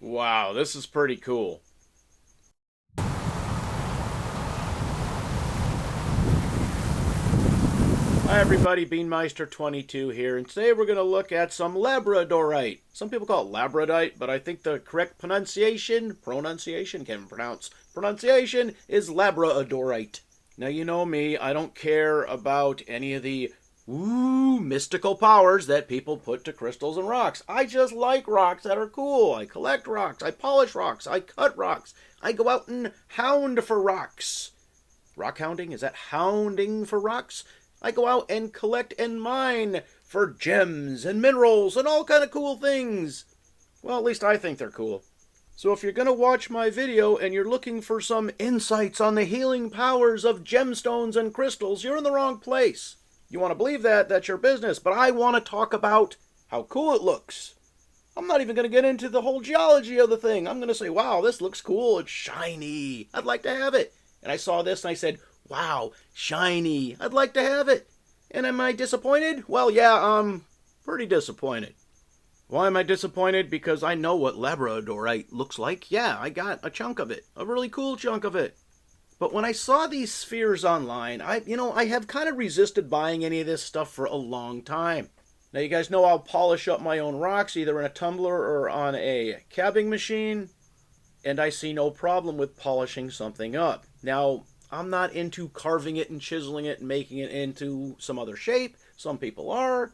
Wow, this is pretty cool. Hi everybody, Beanmeister22 here, and today we're going to look at some Labradorite. Some people call it Labradorite, but I think the correct pronunciation is Labradorite. Now you know me, I don't care about any of the mystical powers that people put to crystals and rocks. I just like rocks that are cool. I collect rocks, I polish rocks, I cut rocks, I go out and hound for rocks. Rock hounding? Is that hounding for rocks? I go out and collect and mine for gems and minerals and all kind of cool things. Well, at least I think they're cool. So if you're going to watch my video and you're looking for some insights on the healing powers of gemstones and crystals, you're in the wrong place. You want to believe that, that's your business, but I want to talk about how cool it looks. I'm not even going to get into the whole geology of the thing. I'm going to say, wow, this looks cool, it's shiny, I'd like to have it. And I saw this and I said, wow, shiny, I'd like to have it. And am I disappointed? Well, yeah, I'm pretty disappointed. Why am I disappointed? Because I know what Labradorite looks like. Yeah, I got a chunk of it, a really cool chunk of it. But when I saw these spheres online, I have kind of resisted buying any of this stuff for a long time. Now, you guys know I'll polish up my own rocks, either in a tumbler or on a cabbing machine, and I see no problem with polishing something up. Now, I'm not into carving it and chiseling it and making it into some other shape. Some people are.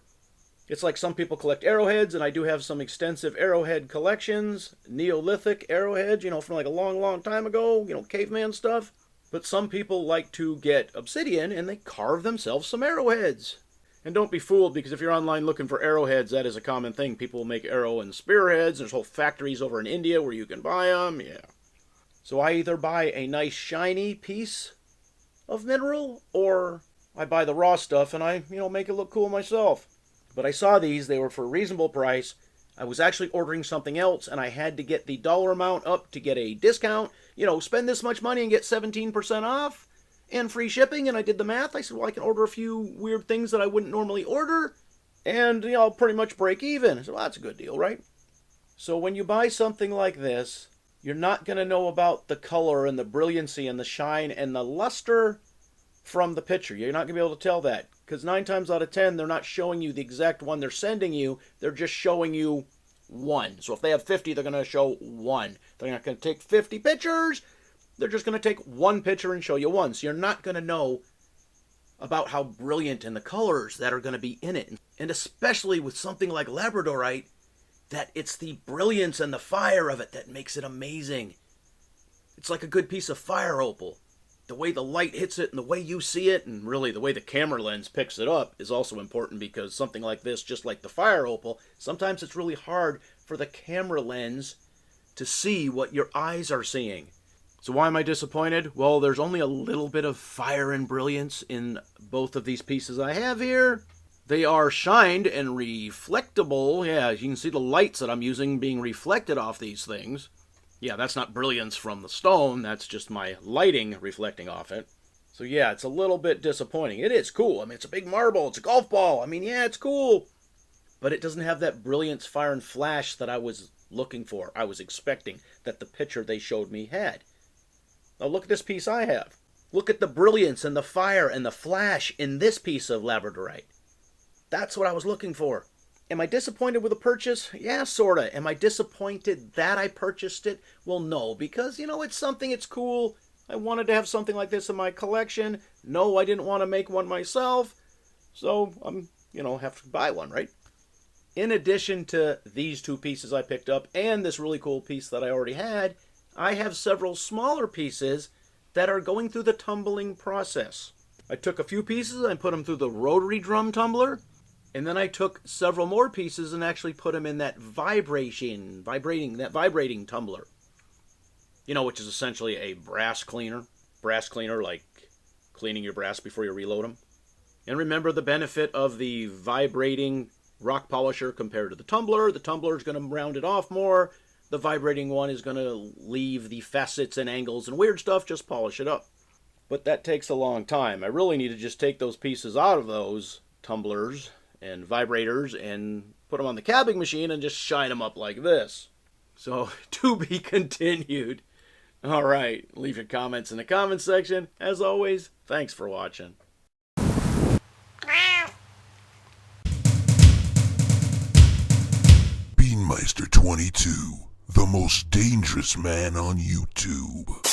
It's like some people collect arrowheads, and I do have some extensive arrowhead collections, Neolithic arrowheads, from like a long, long time ago, caveman stuff. But some people like to get obsidian and they carve themselves some arrowheads. And don't be fooled, because if you're online looking for arrowheads, that is a common thing. People will make arrow and spearheads. There's whole factories over in India where you can buy them. Yeah. So I either buy a nice shiny piece of mineral, or I buy the raw stuff and I, make it look cool myself. But I saw these, they were for a reasonable price. I was actually ordering something else and I had to get the dollar amount up to get a discount. Spend this much money and get 17% off and free shipping. And I did the math. I said, well, I can order a few weird things that I wouldn't normally order and, I'll pretty much break even. I said, well, that's a good deal, right? So when you buy something like this, you're not going to know about the color and the brilliancy and the shine and the luster from the picture. You're not going to be able to tell that, because 9 times out of 10, they're not showing you the exact one they're sending you. They're just showing you one. So if they have 50, they're going to show one. They're not going to take 50 pictures. They're just going to take one picture and show you one. So you're not going to know about how brilliant and the colors that are going to be in it. And especially with something like Labradorite, that it's the brilliance and the fire of it that makes it amazing. It's like a good piece of fire opal. The way the light hits it and the way you see it, and really the way the camera lens picks it up, is also important, because something like this, just like the fire opal, sometimes it's really hard for the camera lens to see what your eyes are seeing. So why am I disappointed? Well, there's only a little bit of fire and brilliance in both of these pieces I have here. They are shined and reflectable. Yeah, you can see the lights that I'm using being reflected off these things. Yeah, that's not brilliance from the stone. That's just my lighting reflecting off it. So yeah, it's a little bit disappointing. It is cool. I mean, it's a big marble. It's a golf ball. I mean, yeah, it's cool. But it doesn't have that brilliance, fire, and flash that I was looking for. I was expecting that the picture they showed me had. Now look at this piece I have. Look at the brilliance and the fire and the flash in this piece of Labradorite. That's what I was looking for. Am I disappointed with the purchase? Yeah, sorta. Am I disappointed that I purchased it? Well, no, because, it's something, it's cool. I wanted to have something like this in my collection. No, I didn't want to make one myself. So, have to buy one, right? In addition to these 2 pieces I picked up and this really cool piece that I already had, I have several smaller pieces that are going through the tumbling process. I took a few pieces and put them through the rotary drum tumbler. And then I took several more pieces and actually put them in that vibrating tumbler. Which is essentially a brass cleaner. Brass cleaner, like cleaning your brass before you reload them. And remember the benefit of the vibrating rock polisher compared to the tumbler. The tumbler is going to round it off more. The vibrating one is going to leave the facets and angles and weird stuff, just polish it up. But that takes a long time. I really need to just take those pieces out of those tumblers and vibrators and put them on the cabbing machine and just shine them up like this. So, to be continued. All right, leave your comments in the comments section. As always, thanks for watching. Beanmeister 22, the most dangerous man on YouTube.